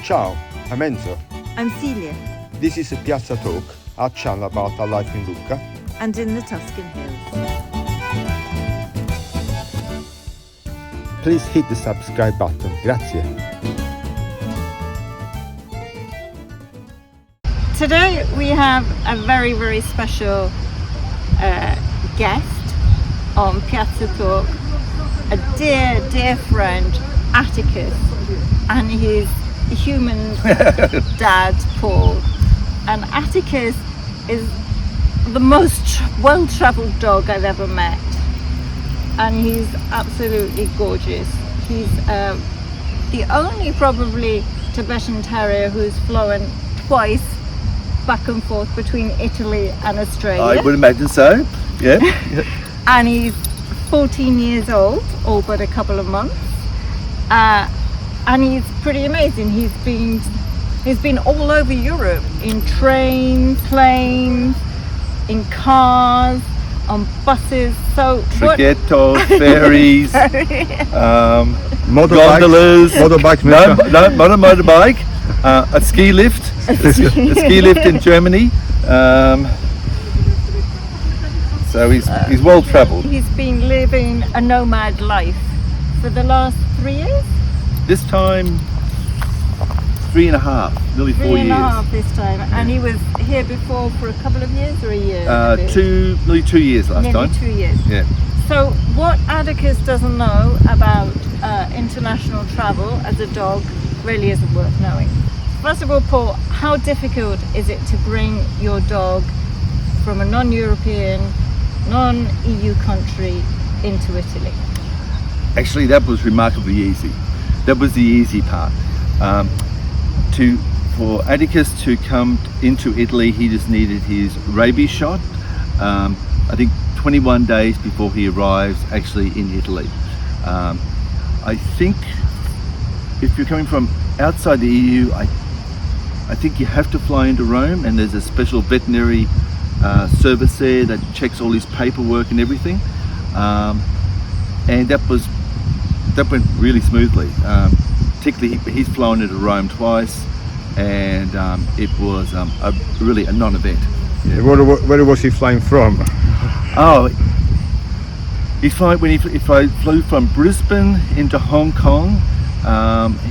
Ciao, I'm Enzo. I'm Celia. This is Piazza Talk, our channel about our life in Lucca. And in the Tuscan Hills. Please hit the subscribe button. Grazie. Today we have a very, very special guest on Piazza Talk, a dear, dear friend, Atticus, and his human dad, Paul. And Atticus is the most well-travelled dog I've ever met, and he's absolutely gorgeous. He's the only probably Tibetan Terrier who's flown twice back and forth between Italy and Australia. I would imagine so, yeah. And he's 14 years old, all but a couple of months, and he's pretty amazing. He's been all over Europe in trains, planes, in cars, on buses. So Traghetto, ferries, Gondolas, motorbike, not a motorbike, a ski lift, a ski lift in Germany. So he's well travelled. He's been living a nomad life for the last 3 years. This time, 3.5, nearly 4 years. 3.5 this time, and he was here before for a couple of years or a year? Nearly 2 years last Nearly time. 2 years. Yeah. So what Atticus doesn't know about international travel as a dog really isn't worth knowing. First of all, Paul, how difficult is it to bring your dog from a non-European, non-EU country into Italy? Actually, that was remarkably easy. That was the easy part. For Atticus to come into Italy, he just needed his rabies shot. I think 21 days before he arrives actually in Italy. I think if you're coming from outside the EU, I think you have to fly into Rome, and there's a special veterinary service there that checks all his paperwork and everything. And that went really smoothly. Particularly, he's flown into Rome twice, and it was really a non-event. Yeah. Where was he flying from? Oh, he flew from Brisbane into Hong Kong.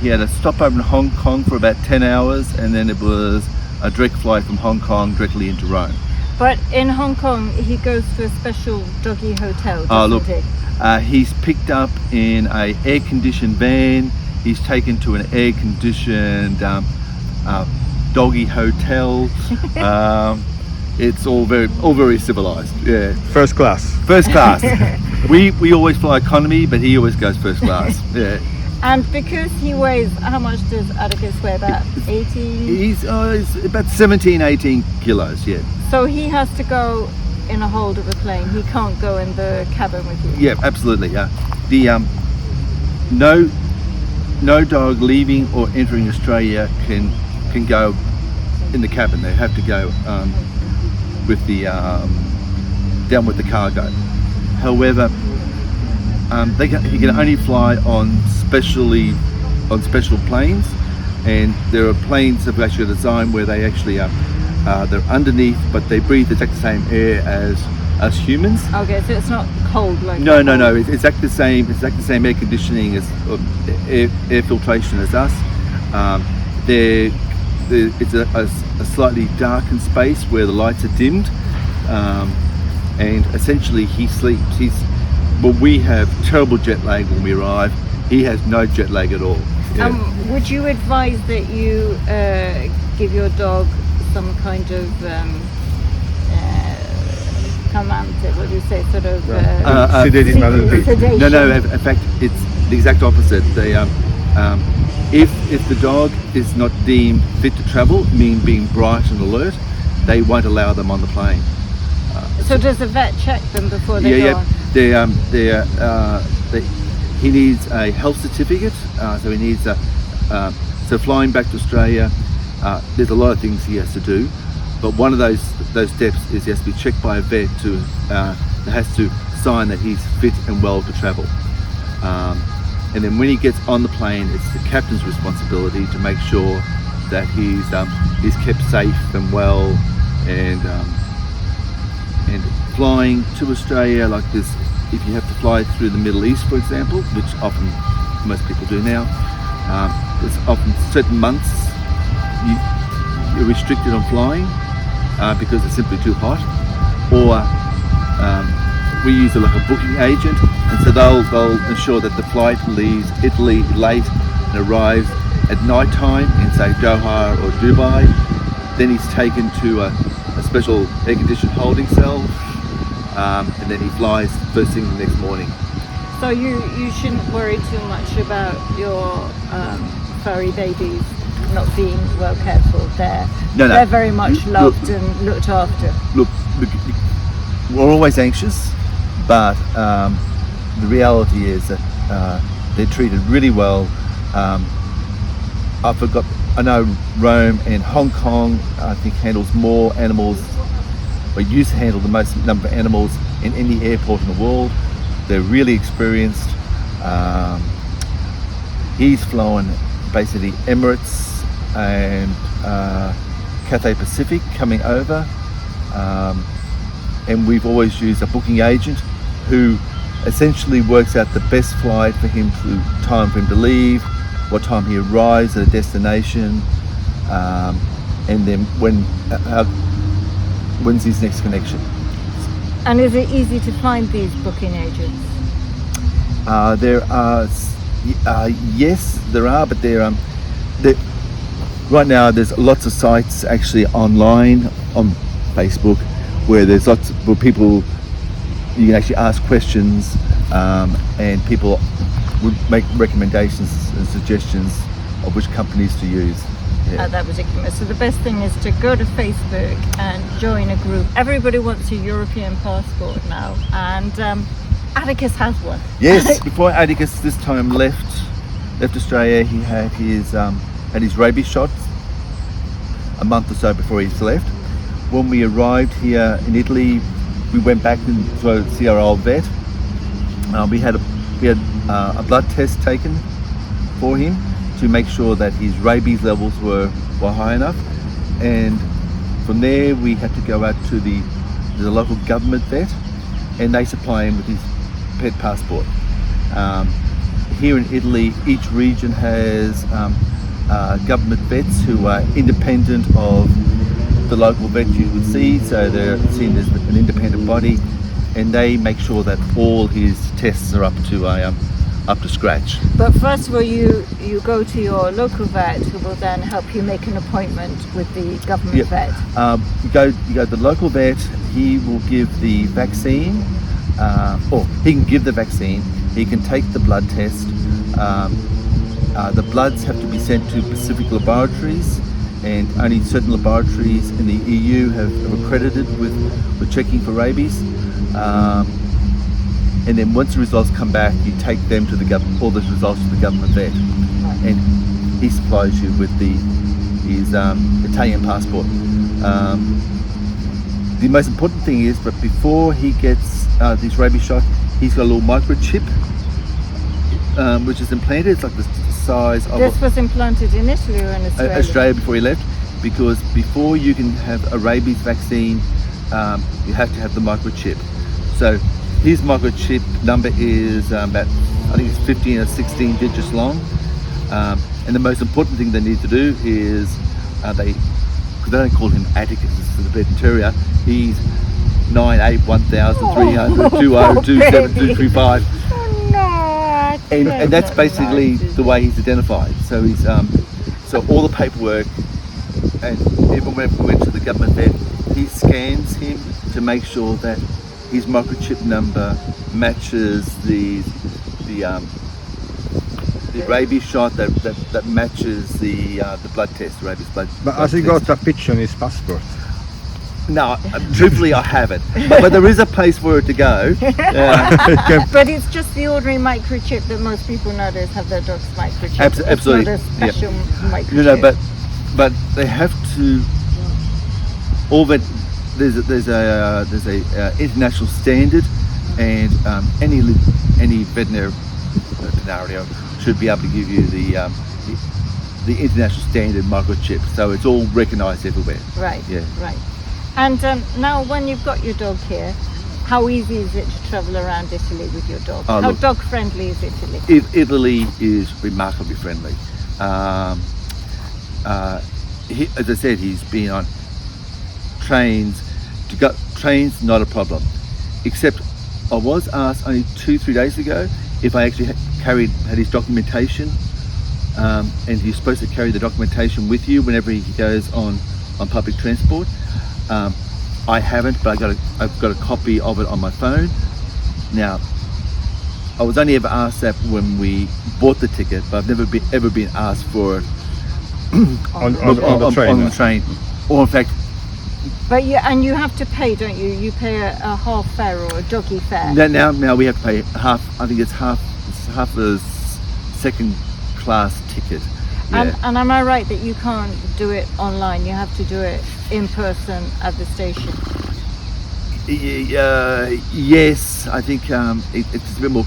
He had a stopover in Hong Kong for about 10 hours, and then it was a direct flight from Hong Kong directly into Rome. But in Hong Kong, he goes to a special doggy hotel, Oh, look, he? he's picked up in a air-conditioned van. He's taken to an air-conditioned doggy hotel. It's all very civilized. Yeah. First class. First class. we always fly economy, but he always goes first class. Yeah. And because he weighs, how much does Atticus weigh? About 18? He's about 17, 18 kilos. Yeah. So he has to go in a hold of a plane. He can't go in the cabin with you. Yeah, absolutely. Yeah. No dog leaving or entering Australia can go in the cabin. They have to go with the down with the cargo. However, he can only fly on special planes, and there are planes that are actually designed where they actually they're underneath, but they breathe the exact same air as humans. Okay, so it's not cold like No. It's exactly the same. It's exactly the same air conditioning as air filtration as us. It's a slightly darkened space where the lights are dimmed, and essentially he sleeps. We have terrible jet lag when we arrive. He has no jet lag at all. Yeah. Would you advise that you give your dog some kind of calmante, what do you say, sort of sedation? No, in fact it's the exact opposite. They if the dog is not deemed fit to travel, meaning being bright and alert, they won't allow them on the plane. So does the vet check them before they go on? He needs a health certificate, so he needs so flying back to Australia, there's a lot of things he has to do, but one of those steps is he has to be checked by a vet that has to sign that he's fit and well to travel. and then when he gets on the plane, it's the captain's responsibility to make sure that he's kept safe and well, and flying to Australia like this. If you have to fly through the Middle East, for example, which often most people do now, there's often certain months you're restricted on flying because it's simply too hot, or we use like a booking agent, and so they'll ensure that the flight leaves Italy late and arrives at night time in, say, Doha or Dubai. Then he's taken to a special air-conditioned holding cell, and then he flies first thing the next morning. So you shouldn't worry too much about your furry babies not being well cared for there. No. They're very much loved and looked after. Look, we're always anxious, but the reality is that they're treated really well. I know Rome and Hong Kong, I think, handles more animals, or used to handle the most number of animals in any airport in the world. They're really experienced. He's flown basically Emirates and Cathay Pacific coming over, and we've always used a booking agent who essentially works out the best flight for him, time for him to leave, what time he arrives at a destination, and then when's his next connection. And is it easy to find these booking agents? There are, yes, there are, but right now there's lots of sites actually online on Facebook where there's where people, you can actually ask questions, and people would make recommendations and suggestions of which companies to use. Yeah. That ridiculous. So the best thing is to go to Facebook and join a group. Everybody wants a European passport now, and Atticus has one. Yes, before Atticus this time left Australia, he had his rabies shots a month or so before he left. When we arrived here in Italy, we went back to see our old vet. We had a blood test taken for him to make sure that his rabies levels were high enough, and from there we had to go out to the local government vet, and they supply him with his pet passport. Here in Italy, each region has government vets who are independent of the local vet you would see, so they're seen as an independent body, and they make sure that all his tests are up to scratch. But first of all, you go to your local vet, who will then help you make an appointment with the government vet. You go to the local vet. He will give the vaccine, or he can give the vaccine. He can take the blood test. The bloods have to be sent to specific laboratories, and only certain laboratories in the EU have accredited with checking for rabies. And then once the results come back, you take them to all the results to the government vet, and he supplies you with his Italian passport. The most important thing is, but before he gets this rabies shot, he's got a little microchip which is implanted. It's like the size of... This was implanted in Italy or in Australia? Australia before he left, because before you can have a rabies vaccine, you have to have the microchip. So his microchip number is about, I think it's 15 or 16 digits long, and the most important thing they need to do is because they don't call him Atticus, this is the vet terrier. He's 981,300 and that's basically the way he's identified. So he's so all the paperwork, and even when we went to the government vet, he scans him to make sure that his microchip number matches the rabies shot that matches the blood test, rabies blood. But has he got a picture on his passport? No, truthfully I haven't. But there is a place for it to go. But it's just the ordinary microchip that most people nowadays have their dogs microchip. Absolutely. It's not a special microchip. You know, but they have to. All that there's a international standard, and any veterinary scenario should be able to give you the international standard microchip, so it's all recognised everywhere. Right. Yeah. Right. And now, when you've got your dog here, how easy is it to travel around Italy with your dog? Oh, How look, dog friendly is Italy? Italy is remarkably friendly. As I said, he's been on trains. Trains, not a problem. Except I was asked only 2-3 days ago if I actually had his documentation, and he's supposed to carry the documentation with you whenever he goes on public transport. I haven't, but I've got a copy of it on my phone. Now, I was only ever asked that when we bought the ticket, but I've never been asked for it on the train. On the train, or in fact. But you have to pay, don't you? You pay a half fare or a doggy fare. Now we have to pay half. I think it's half the second class ticket. Yeah. And am I right that you can't do it online? You have to do it in person at the station. Yes, I think it's a bit more.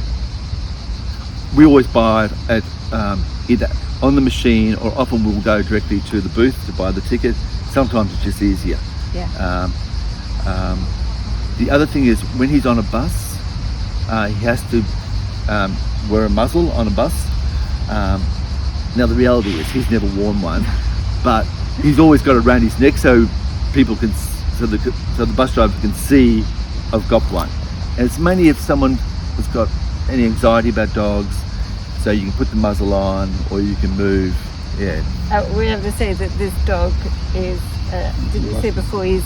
We always buy it at either on the machine, or often we'll go directly to the booth to buy the ticket. Sometimes it's just easier. Yeah. The other thing is, when he's on a bus, he has to wear a muzzle on a bus. Now the reality is he's never worn one, but he's always got it around his neck so people can, so the bus driver can see I've got one. And it's mainly if someone has got any anxiety about dogs, so you can put the muzzle on or you can move. Yeah. We have to say that this dog is. Did you say before he's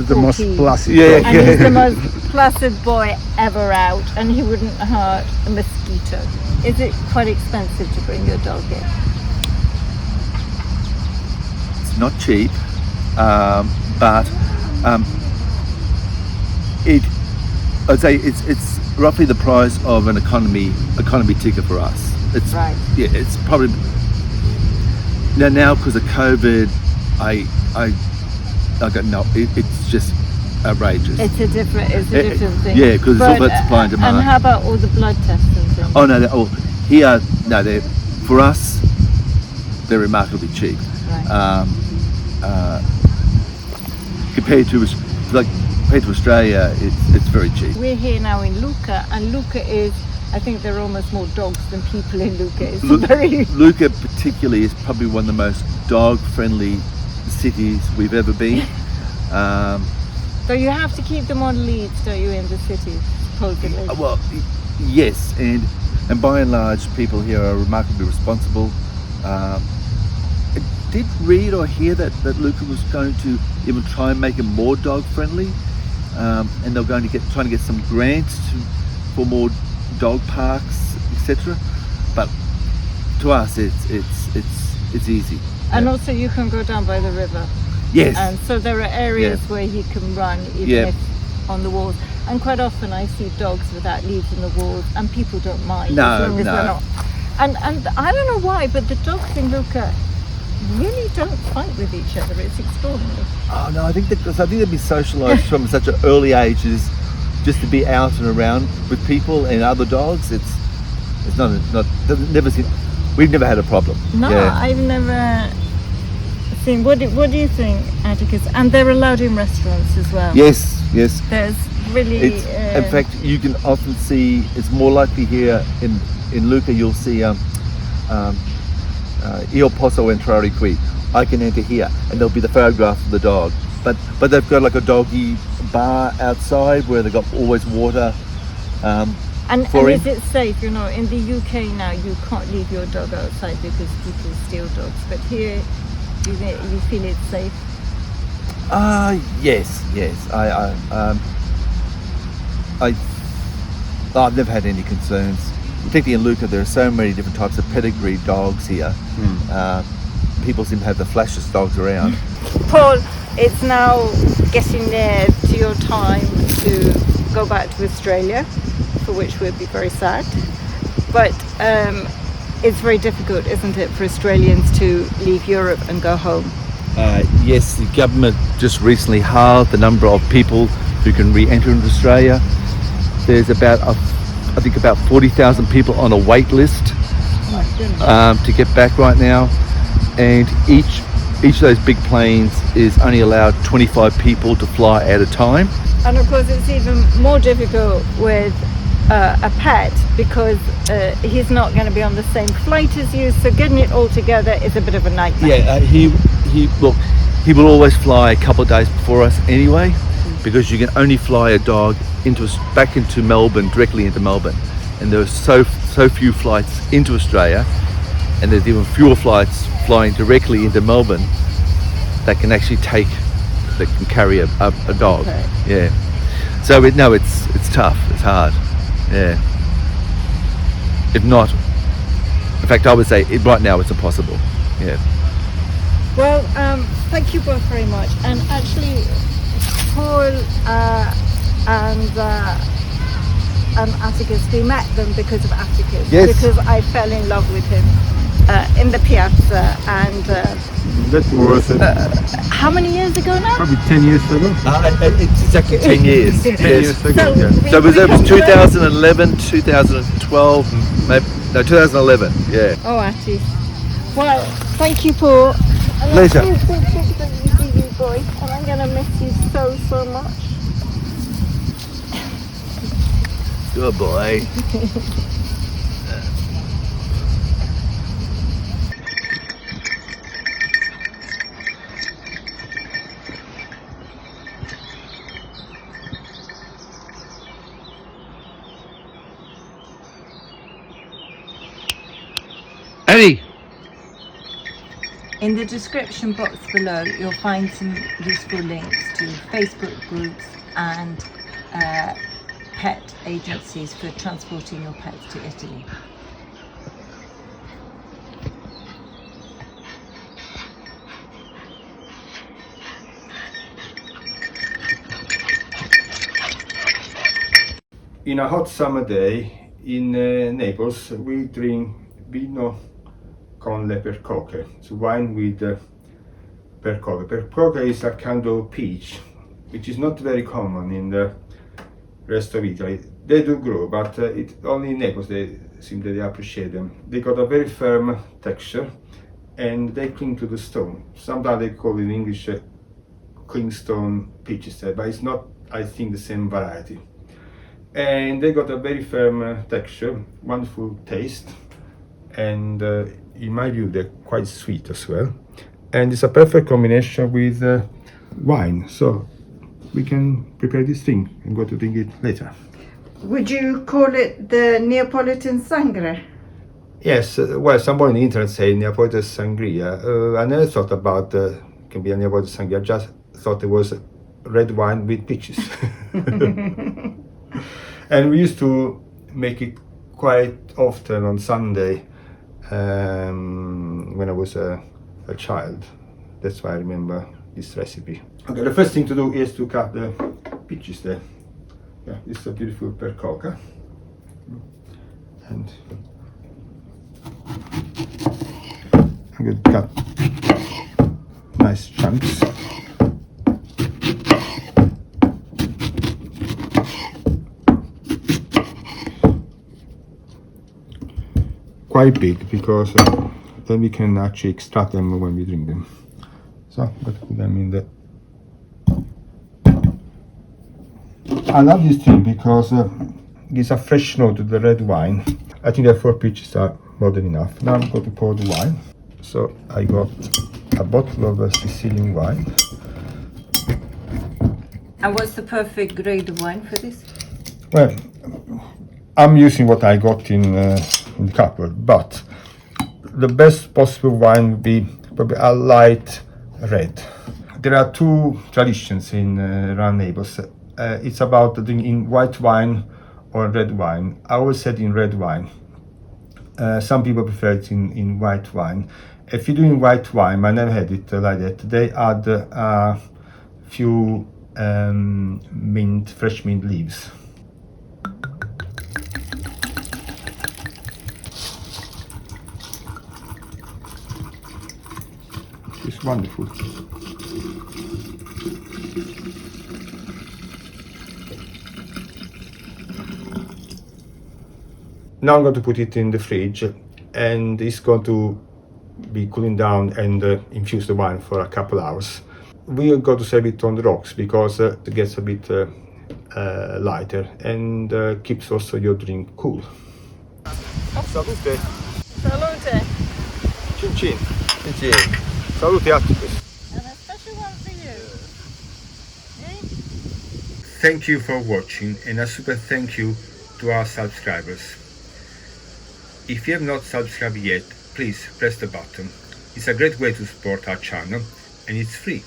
The most 14. placid. Yeah, dog. And he's the most placid boy ever out, and he wouldn't hurt a mosquito. Is it quite expensive to bring your dog in? It's not cheap, but I'd say it's roughly the price of an economy ticket for us. It's Right. Yeah, it's probably now because of COVID. I got no. It's just outrageous. It's a different thing. Yeah, because it's all about supply and demand. And how about all the blood tests and things? Oh no! They're for us. They're remarkably cheap. Right. Compared to Australia, it's very cheap. We're here now in Lucca, and Lucca is, I think there are almost more dogs than people in Lucca. It's very... Lucca particularly is probably one of the most dog-friendly cities we've ever been. So you have to keep them on leads, don't you, in the city, supposedly? Well, yes, and by and large, people here are remarkably responsible. I did read or hear that Lucca was going to even try and make it more dog-friendly, and they're going to trying to get some grants for more dog parks, etc. But to us, it's easy. And also you can go down by the river. Yes. And so there are areas where he can run, even if on the walls. And quite often I see dogs without leads on the walls, and people don't mind as long as they're not. And I don't know why, but the dogs in Lucca really don't fight with each other. It's extraordinary. Oh no, I think they've been socialised from such an early age as just to be out and around with people and other dogs. It's not never seen. We've never had a problem. No, Yeah. I've never seen. What do you think, Atticus? And they're allowed in restaurants as well. Yes. There's really. In fact, you can often see. It's more likely here in Lucca. You'll see Io posso entrare qui. I can enter here, and there'll be the photograph of the dog. But they've got like a doggy bar outside where they've got always water. And for is him. it safe? You know, in the UK now, you can't leave your dog outside because people steal dogs. But here, you feel it's safe. Yes. I've never had any concerns. Particularly in Lucca, there are so many different types of pedigree dogs here. People seem to have the flashiest dogs around. Paul, it's now getting near to your time to go back to Australia, for which we'll be very sad. But it's very difficult, isn't it, for Australians to leave Europe and go home? Yes, the government just recently halved the number of people who can re-enter into Australia. There's about I think about 40,000 people on a wait list to get back right now, and each of those big planes is only allowed 25 people to fly at a time. And of course it's even more difficult with a pet because he's not going to be on the same flight as you, so getting it all together is a bit of a nightmare. Yeah, he will always fly a couple of days before us anyway, because you can only fly a dog back into Melbourne, directly into Melbourne, and there are so few flights into Australia, and there's even fewer flights flying directly into Melbourne that can carry a dog. Okay. Yeah. So it's tough. It's hard. Yeah. If not, in fact, I would say right now it's impossible. Yeah. Well, thank you both very much. And actually, Paul and Atticus, we met them because of Atticus. Yes. Because I fell in love with him in the piazza. And That was how many years ago now? probably 10 years ago. It's exactly 10 years. 10 years ago, yeah. So it was 2011, 2012, maybe, no, 2011, yeah. Oh, Attis. Well, thank you, Paul. Pleasure. And I'm so pleased that you see you boys, and I'm going to miss you so much. Good boy. Eddie! In the description box below, you'll find some useful links to Facebook groups and pet agencies for transporting your pets to Italy. In a hot summer day in Naples, we drink Vino con le Percoche. It's wine with Percoche. Percoche is a kind of peach, which is not very common in the rest of Italy. They do grow, but only in Naples they seem that they appreciate them. They got a very firm texture and they cling to the stone. Sometimes they call it in English clingstone peaches, but it's not, I think, the same variety. And they got a very firm texture, wonderful taste, and in my view they're quite sweet as well, and it's a perfect combination with wine, so we can prepare this thing and go to drink it later. Would you call it the Neapolitan Sangria? Yes, well, someone on the internet say Neapolitan Sangria. I never thought about can be a Neapolitan Sangria. I just thought it was red wine with peaches. And we used to make it quite often on Sunday when I was a child. That's why I remember this recipe. Okay, the first thing to do is to cut the peaches there. Yeah, this is a beautiful percoca. And I'm going to cut nice chunks. Quite big, because then we can actually extract them when we drink them. So I'm going to put them in the... I love this thing because it gives a fresh note to the red wine. I think that 4 peaches are more than enough. Now I'm going to pour the wine. So I got a bottle of Sicilian wine. And what's the perfect grade of wine for this? Well, I'm using what I got in the cupboard, but the best possible wine would be probably a light red. There are 2 traditions in around Naples. It's about drinking white wine or red wine. I always said in red wine. Some people prefer it in white wine. If you're doing white wine, I never had it like that. They add a few fresh mint leaves. It's wonderful. Now I'm going to put it in the fridge, and it's going to be cooling down and infuse the wine for a couple hours. We are going to serve it on the rocks because it gets a bit lighter and keeps also your drink cool. Salute! Salute! Chin chin! Chin chin. Salute Atticus! And a special one for you. Eh? Thank you for watching, and a super thank you to our subscribers. If you have not subscribed yet, please press the button. It's a great way to support our channel, and it's free.